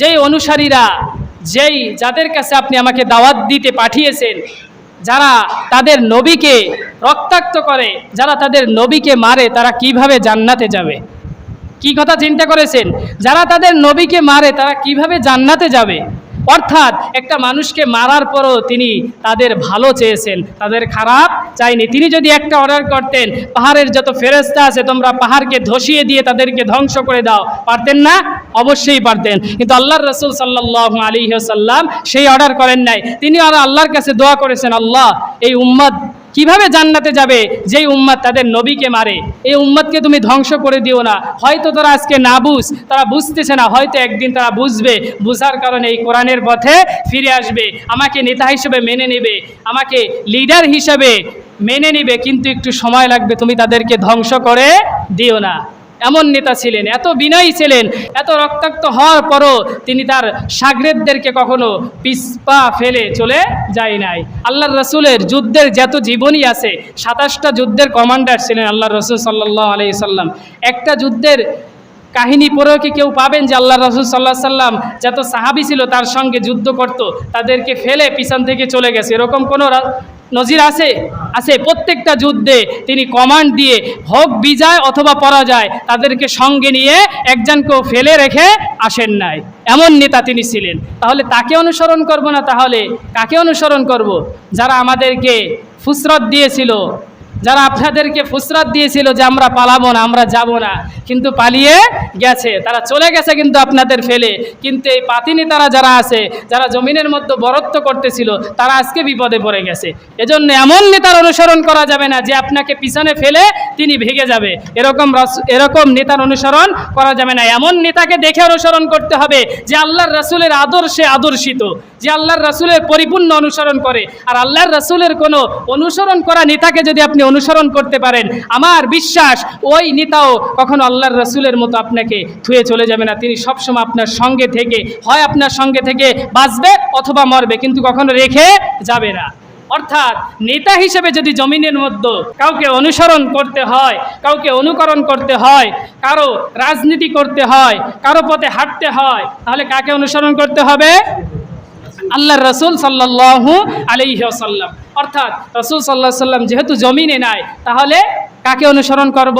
যেই অনুসারীরা, যাদের কাছে আপনি আমাকে দাওয়াত দিতে পাঠিয়েছেন, যারা তাদের নবীকে রক্তাক্ত করে, যারা তাদের নবীকে মারে, তারা কিভাবে জান্নাতে যাবে? কি কথা চিন্তা করেছেন? যারা তাদের নবীকে মারে, তারা কিভাবে জান্নাতে যাবে? অর্থাৎ একটা মানুষকে মারার পরও তিনি তাদের ভালো চেয়েছেন, তাদের খারাপ চাইনি। তিনি যদি একটা অর্ডার করতেন, পাহাড়ের যত ফেরেশতা আছে তোমরা পাহাড়কে ধসিয়ে দিয়ে তাদেরকে ধ্বংস করে দাও, পারতেন না? অবশ্যই পারতেন। কিন্তু আল্লাহর রাসূল সাল্লাল্লাহু আলাইহি ওয়াসাল্লাম সেই অর্ডার করেন নাই। তিনি আর আল্লাহর কাছে দোয়া করেছেন, আল্লাহ, এই উম্মত কিভাবে জান্নাতে যাবে যেই উম্মত তাদের নবীকে মারে? এই উম্মতকে তুমি ধ্বংস করে দিও না। হয়তো তারা আজকে না তারা বুঝতেছে না, হয়তো একদিন তারা বুঝবে, বুঝার কারণে এই কোরআনের পথে ফিরে আসবে, আমাকে নেতা হিসেবে মেনে নেবে, আমাকে লিডার হিসেবে মেনে নেবে, কিন্তু একটু সময় লাগবে, তুমি তাদেরকে ধ্বংস করে দিও না। এমন নেতা ছিলেন, এত বিনয়ী ছিলেন, এত রক্তাক্ত হওয়ার পরও তিনি তার শাগরেদদেরকে কখনো পিছপা ফেলে চলে যায় নাই। আল্লাহর রাসূলের যুদ্ধের যত জীবনী আছে, 27টা যুদ্ধের কমান্ডার ছিলেন আল্লাহর রাসূল সাল্লাল্লাহু আলাইহি সাল্লাম। একটা যুদ্ধের কাহিনী পরেও কি কেউ পাবেন যে আল্লাহর রাসূল সাল্লাল্লাহু আলাইহি সাল্লাম যত সাহাবী ছিল তার সঙ্গে যুদ্ধ করত, তাদেরকে ফেলে পিছন থেকে চলে গেছে? এরকম কোনো নজির আছে? প্রত্যেকটা যুদ্ধে তিনি কমান্ড দিয়ে, হোক বিজয় অথবা পরাজয়, তাদেরকে সঙ্গে নিয়ে একজনকেও ফেলে রেখে আসেন নাই। এমন নেতা তিনি ছিলেন। তাহলে তাকে অনুসরণ করব না, তাহলে কাকে অনুসরণ করব? যারা আমাদেরকে ফুসরত দিয়েছিল, যারা আপনাদেরকে ফুসরাত দিয়েছিল যে আমরা পালাবো না, আমরা যাব না, কিন্তু পালিয়ে গেছে, তারা চলে গেছে কিন্তু আপনাদের ফেলে। কিন্তু এই পাতি নেতারা যারা আছে, যারা জমিনের মধ্যে বরত্ব করতেছিল, তারা আজকে বিপদে পড়ে গেছে। এজন্য এমন নেতার অনুসরণ করা যাবে না যে আপনাকে পিছনে ফেলে তিনি ভেগে যাবে, এরকম নেতার অনুসরণ করা যাবে না। এমন নেতাকে দেখে অনুসরণ করতে হবে যে আল্লাহর রাসূলের আদর্শে আদর্শিত, যে আল্লাহর রাসূলের পরিপূর্ণ অনুসরণ করে। আর আল্লাহর রাসূলের কোনো অনুসরণ করা নেতাকে যদি আপনি অনুসরণ করতে পারেন, আমার বিশ্বাস ওই নেতাও কখনো আল্লাহর রাসূলের মতো আপনাকে থুয়ে চলে যাবে না। তিনি সবসময় আপনার সঙ্গে থেকে, হয় আপনার সঙ্গে থেকে বাঁচবে অথবা মরবে, কিন্তু কখনো রেখে যাবে না। অর্থাৎ নেতা হিসেবে যদি জমিনের মধ্যে কাউকে অনুসরণ করতে হয়, কাউকে অনুকরণ করতে হয়, কারো রাজনীতি করতে হয়, কারো পথে হাঁটতে হয়, তাহলে কাকে অনুসরণ করতে হবে? আল্লাহর রাসূল সাল্লাল্লাহু আলাইহি ওয়াসাল্লাম। অর্থাৎ রাসূল সাল্লাল্লাহু আলাইহি ওয়াসাল্লাম যেহেতু জমিনে নাই, তাহলে কাকে অনুসরণ করব?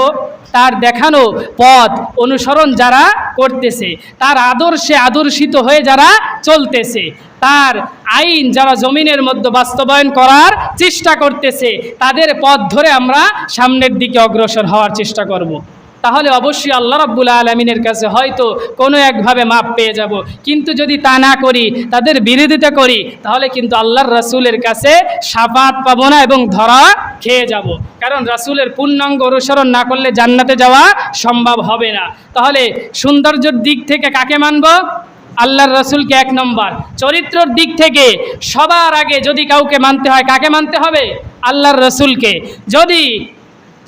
তার দেখানো পথ অনুসরণ যারা করতেছে, তার আদর্শে আদর্শিত হয়ে যারা চলতেছে, তার আইন যারা জমিনের মধ্যে বাস্তবায়ন করার চেষ্টা করতেছে, তাদের পথ ধরে আমরা সামনের দিকে অগ্রসর হওয়ার চেষ্টা করব। তাহলে অবশ্যই আল্লাহ রাব্বুল আলামিনের কাছে হয়তো কোনো একভাবে মাপ পেয়ে যাব। কিন্তু যদি তা না করি, তাদের বিরোধিতা করি, তাহলে কিন্তু আল্লাহর রাসূলের কাছে শাফাত পাবো না এবং ধরা খেয়ে যাব। কারণ রাসূলের পূর্ণাঙ্গ অনুসরণ না করলে জান্নাতে যাওয়া সম্ভব হবে না। তাহলে সৌন্দর্যের দিক থেকে কাকে মানব? আল্লাহর রাসূলকে এক নম্বর। চরিত্রের দিক থেকে সবার আগে যদি কাউকে মানতে হয়, কাকে মানতে হবে? আল্লাহর রাসূলকে। যদি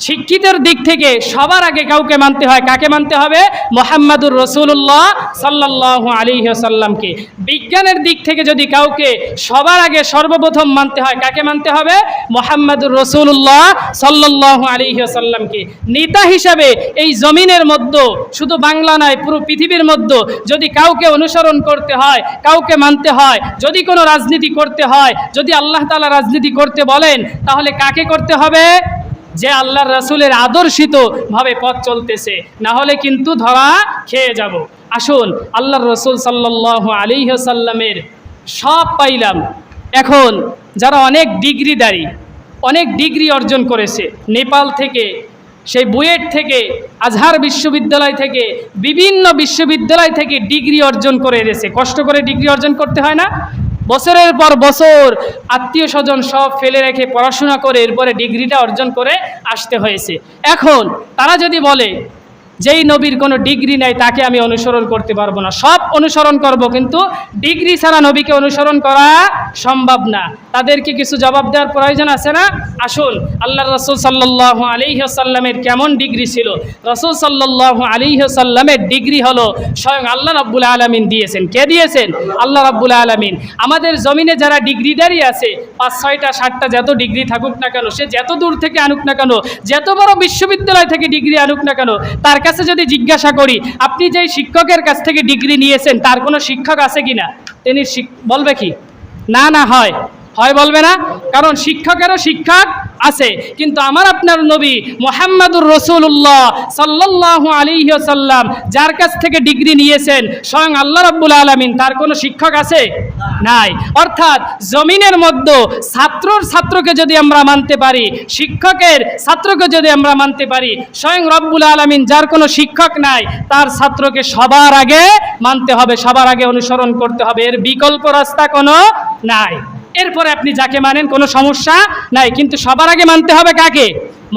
শিক্ষিতের দিক থেকে সবার আগে কাউকে মানতে হয়, কাকে মানতে হবে? মুহাম্মাদুর রাসূলুল্লাহ সাল্লাল্লাহু আলাইহি ওয়াসাল্লামকে। বিজ্ঞানের দিক থেকে যদি কাউকে সবার আগে সর্বপ্রথম মানতে হয়, কাকে মানতে হবে? মুহাম্মাদুর রাসূলুল্লাহ সাল্লাল্লাহু আলাইহি ওয়াসাল্লামকে। নেতা হিসাবে এই জমিনের মধ্যে, শুধু বাংলা নয় পুরো পৃথিবীর মধ্যে যদি কাউকে অনুসরণ করতে হয়, কাউকে মানতে হয়, যদি কোনো রাজনীতি করতে হয়, যদি আল্লাহ তাআলা রাজনীতি করতে বলেন, তাহলে কাকে করতে হবে? যে আল্লাহর রাসূলের আদর্শিত ভাবে পথ চলতেছে, না হলে কিন্তু ধরা খেয়ে যাব। আসুন, আল্লাহর রাসূল সাল্লাল্লাহু আলাইহি ওয়াসাল্লামের সব পাইলাম। এখন যারা অনেক ডিগ্রিধারী, অনেক ডিগ্রি অর্জন করেছে, নেপাল থেকে, সেই বুয়েট থেকে, আজহার বিশ্ববিদ্যালয় থেকে, বিভিন্ন বিশ্ববিদ্যালয় থেকে ডিগ্রি অর্জন করে এনেছে। কষ্ট করে ডিগ্রি অর্জন করতে হয় না? বছরের পর বছর আত্মীয় স্বজন সব ফেলে রেখে পড়াশোনা করে এরপরে ডিগ্রিটা অর্জন করে আসতে হয়েছে। এখন তারা যদি বলে যেই নবীর কোনো ডিগ্রি নাই তাকে আমি অনুসরণ করতে পারবো না, সব অনুসরণ করব, কিন্তু ডিগ্রি ছাড়া নবীকে অনুসরণ করা সম্ভব না, তাদেরকে কিছু জবাব দেওয়ার প্রয়োজন আছে না? আসুন, আল্লাহর রাসূল সাল্লাল্লাহু আলাইহি ওয়াসাল্লামের কেমন ডিগ্রি ছিল? রাসূল সাল্লাল্লাহু আলাইহি ওয়াসাল্লামের ডিগ্রি হলো স্বয়ং আল্লাহ রাব্বুল আলামিন দিয়েছেন। কে দিয়েছেন? আল্লাহ রাব্বুল আলামিন। আমাদের জমিনে যারা ডিগ্রিধারী আছে, 5, 6টা 7টা যত ডিগ্রি থাকুক না কেন, সে যত দূর থেকে আনুক না কেন, যত বড় বিশ্ববিদ্যালয় থেকে ডিগ্রি আনুক না কেন, তার কাছে যদি জিজ্ঞাসা করি আপনি যেই শিক্ষকের কাছ থেকে ডিগ্রি নিয়েছেন তার কোনো শিক্ষক আছে কিনা, তিনি বলবে কি? না না হয় বলবে না? কারণ শিক্ষকেরও শিক্ষক আছে, কিন্তু আমার আপনার নবী মুহাম্মাদুর রাসূলুল্লাহ সাল্লাল্লাহু আলাইহি ওয়াসাল্লাম যার কাছ থেকে ডিগ্রি নিয়েছেন স্বয়ং আল্লাহ রাব্বুল আলামিন, তার কোনো শিক্ষক আছে? নাই। অর্থাৎ জমিনের মধ্যে ছাত্রকে যদি আমরা মানতে পারি, শিক্ষকের ছাত্রকে যদি আমরা মানতে পারি, স্বয়ং রব্বুল আলামিন যার কোনো শিক্ষক নাই তার ছাত্রকে সবার আগে মানতে হবে, সবার আগে অনুসরণ করতে হবে, এর বিকল্প রাস্তা কোনো নাই। এরপরে আপনি যাকে মানেন কোনো সমস্যা নাই, কিন্তু সবার আগে মানতে হবে কাকে?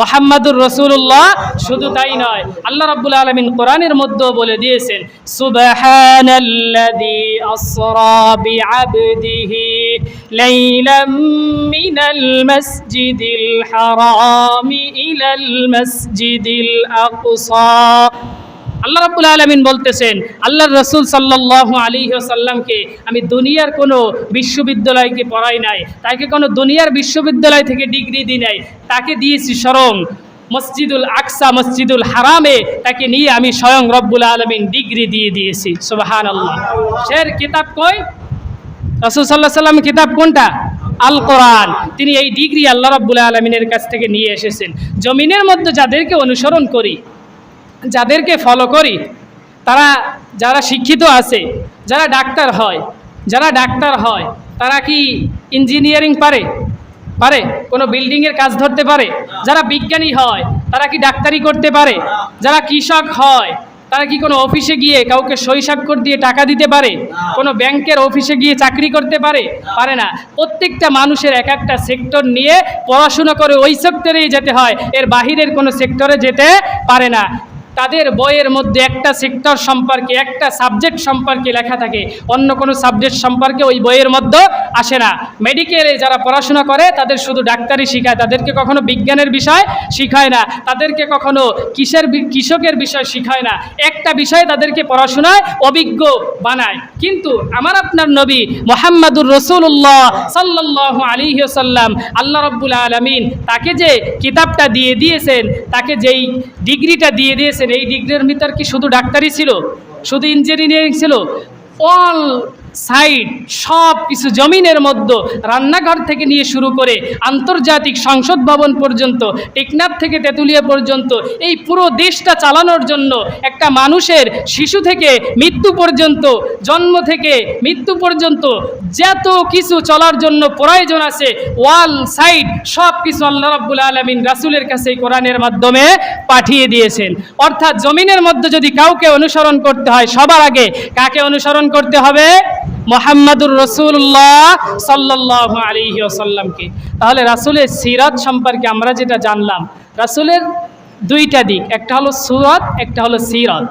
মুহাম্মাদুর রাসূলুল্লাহ। শুধু তাই নয়, আল্লাহ রাব্বুল আলামিন কোরআনের মধ্যেও বলে দিয়েছেন, সুবহানাল্লাযী আসরা বিআবদিহি লাইলাম মিনাল মাসজিদিল হারামি ইলাল মাসজিদিল আকসা। আল্লাহ রাব্বুল আলামিন বলতেছেন, আল্লাহর রাসূল সাল্লাল্লাহু আলাইহি ওয়াসাল্লামকে আমি দুনিয়ার কোনো বিশ্ববিদ্যালয়কে পড়াই নাই, তাকে কোনো দুনিয়ার বিশ্ববিদ্যালয় থেকে ডিগ্রি দিই নাই, তাকে দিয়েছি স্বয়ং মসজিদুল আকসা, মসজিদুল হারামে তাকে নিয়ে আমি স্বয়ং রব্বুল আলামিন ডিগ্রি দিয়ে দিয়েছি। সুবহানাল্লাহ। সের কিতাব কই? রাসূল সাল্লাল্লাহু আলাইহি ওয়াসাল্লামের কিতাব কোনটা? আল কোরআন। তিনি এই ডিগ্রি আল্লাহ রাব্বুল আলামিনের কাছ থেকে নিয়ে এসেছেন। জমিনের মধ্যে যাদেরকে অনুসরণ করি, যাদেরকে ফলো করি, তারা যারা শিক্ষিত আছে, যারা ডাক্তার হয়, তারা কি ইঞ্জিনিয়ারিং পারে? কোনো বিল্ডিংয়ের কাজ ধরতে পারে? যারা বিজ্ঞানী হয় তারা কি ডাক্তারি করতে পারে? যারা কৃষক হয় তারা কি কোনো অফিসে গিয়ে কাউকে সই স্বাক্ষর দিয়ে টাকা দিতে পারে? কোনো ব্যাংকের অফিসে গিয়ে চাকরি করতে পারে? পারে না। প্রত্যেকটা মানুষের এক একটা সেক্টর নিয়ে পড়াশোনা করে ওই সেক্টরেই যেতে হয়, এর বাহিরের কোনো সেক্টরে যেতে পারে না। তাদের বইয়ের মধ্যে একটা সেক্টর সম্পর্কে, একটা সাবজেক্ট সম্পর্কে লেখা থাকে, অন্য কোনো সাবজেক্ট সম্পর্কে ওই বইয়ের মধ্যে আসে না। মেডিকেলে যারা পড়াশোনা করে তাদের শুধু ডাক্তারি শেখায়, তাদেরকে কখনো বিজ্ঞানের বিষয় শিখায় না, তাদেরকে কখনো কৃষকের বিষয় শিখায় না। একটা বিষয় তাদেরকে পড়াশোনায় অভিজ্ঞ বানায়। কিন্তু আমার আপনার নবী মুহাম্মাদুর রাসূলুল্লাহ সাল্লাল্লাহু আলাইহি ওয়াসাল্লাম, আল্লাহ রাব্বুল আলামিন তাকে যে কিতাবটা দিয়ে দিয়েছেন, তাকে যেই ডিগ্রিটা দিয়ে দিয়েছেন, এই ডিগ্রির ভিতর কি শুধু ডাক্তারি ছিল, শুধু ইঞ্জিনিয়ারিং ছিল? অল সাইড সব কিছু, জমিনের মধ্যে রান্নাঘর থেকে নিয়ে শুরু করে আন্তর্জাতিক সংসদ ভবন পর্যন্ত, টেকনাফ থেকে তেঁতুলিয়া পর্যন্ত, এই পুরো দেশটা চালানোর জন্য একটা মানুষের শিশু থেকে মৃত্যু পর্যন্ত, জন্ম থেকে মৃত্যু পর্যন্ত যত কিছু চলার জন্য প্রয়োজন আছে, ওয়াল সাইড সব কিছু আল্লাহ রাব্বুল আলামিন রাসূলের কাছে কোরআনের মাধ্যমে পাঠিয়ে দিয়েছেন। অর্থাৎ জমিনের মধ্যে যদি কাউকে অনুসরণ করতে হয়, সবার আগে কাকে অনুসরণ করতে হবে? মুহাম্মাদুর রাসূলুল্লাহ সাল্লাল্লাহু আলাইহি ওয়াসাল্লামকে। তাহলে রাসূলের সিরাত সম্পর্কে আমরা যেটা জানলাম, রাসূলের দুইটা দিক, একটা হলো সুরাত, একটা হলো সিরাত।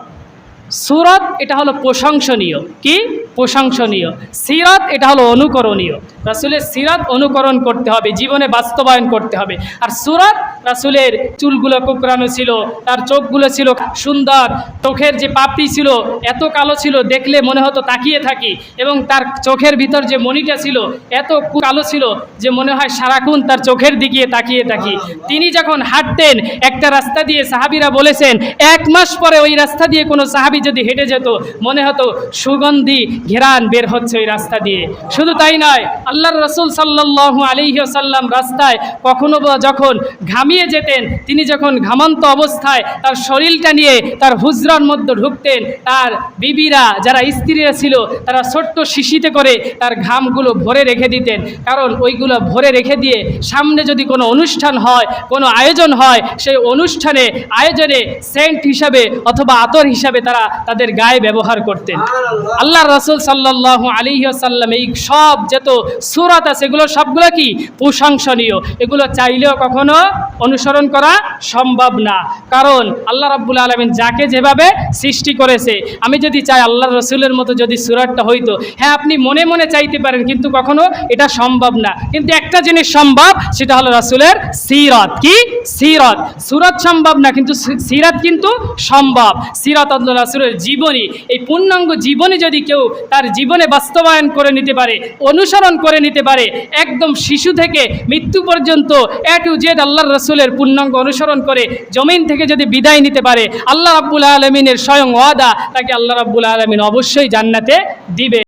সুরাত এটা হলো প্রশংসনীয়, কি প্রশংসনীয়। সিরাত এটা হলো অনুকরণীয়। রাসূলের সিরাত অনুকরণ করতে হবে, জীবনে বাস্তবায়ন করতে হবে। আর সুরাত, রাসূলের চুলগুলো কোঁকড়ানো ছিল, তার চোখগুলো ছিল সুন্দর, চোখের যে পাপড়ি ছিল এত কালো ছিল, দেখলে মনে হতো তাকিয়ে থাকি, এবং তার চোখের ভিতর যে মণিটা ছিল এত কালো ছিল যে মনে হয় সারাক্ষণ তার চোখের দিকে তাকিয়ে থাকি। তিনি যখন হাঁটতেন একটা রাস্তা দিয়ে, সাহাবীরা বলেছেন 1 মাস পরে ওই রাস্তা দিয়ে কোনো সাহাবী যদি হেঁটে যেত, মনে হতো সুগন্ধি ঘেরান বের হচ্ছে ওই রাস্তা দিয়ে। শুধু তাই নয়, আল্লাহর রাসূল সাল্লাল্লাহু আলাইহি ওয়াসাল্লাম রাস্তায় কখনো বা যখন ঘামিয়ে যেতেন, তিনি যখন ঘামান্ত অবস্থায় তার শরীরটা নিয়ে তার হুজরার মধ্যে ঢুকতেন, তার বিবিরা যারা স্ত্রীরা ছিল তারা ছোট্ট শিশিতে করে তার ঘামগুলো ভরে রেখে দিতেন। কারণ ওইগুলো ভরে রেখে দিয়ে সামনে যদি কোনো অনুষ্ঠান হয়, কোনো আয়োজন হয়, সেই অনুষ্ঠানে আয়োজনে সেন্ট হিসাবে অথবা আতর হিসাবে তারা তাদের গায়ে ব্যবহার করতেন। আল্লাহর রাসূল সাল্লাল্লাহু আলাইহি ওয়াসাল্লাম এই সব যত সূরাত আছে এগুলো সবগুলো কি প্রশংসনীয়, এগুলো চাইলেও কখনো অনুসরণ করা সম্ভব না। কারণ আল্লাহ রাব্বুল আলামিন যাকে যেভাবে সৃষ্টি করেছে, আমি যদি চাই আল্লাহর রাসূলের মতো যদি সূরাতটা হইতো, হ্যাঁ আপনি মনে মনে চাইতে পারেন, কিন্তু কখনো এটা সম্ভব না। কিন্তু একটা জিনিস সম্ভব, সেটা হলো রাসূলের সিরাত। কি সিরাত? সূরাত সম্ভব না, কিন্তু সিরাত কিন্তু সম্ভব। সিরাত আল্লাহ রাসূলের জীবনী, এই পূর্ণাঙ্গ জীবনী যদি কেউ তার জীবনে বাস্তবায়ন করে নিতে পারে, অনুসরণ করে নিতে পারে, একদম শিশু থেকে মৃত্যু পর্যন্ত A to Z আল্লাহর রাসূলের পূর্ণাঙ্গ অনুসরণ করে জমিন থেকে যদি বিদায় নিতে পারে, আল্লাহ রাব্বুল আলামিনের স্বয়ং ওয়াদা, তাকে আল্লাহ রাব্বুল আলামিন অবশ্যই জান্নাতে দিবে।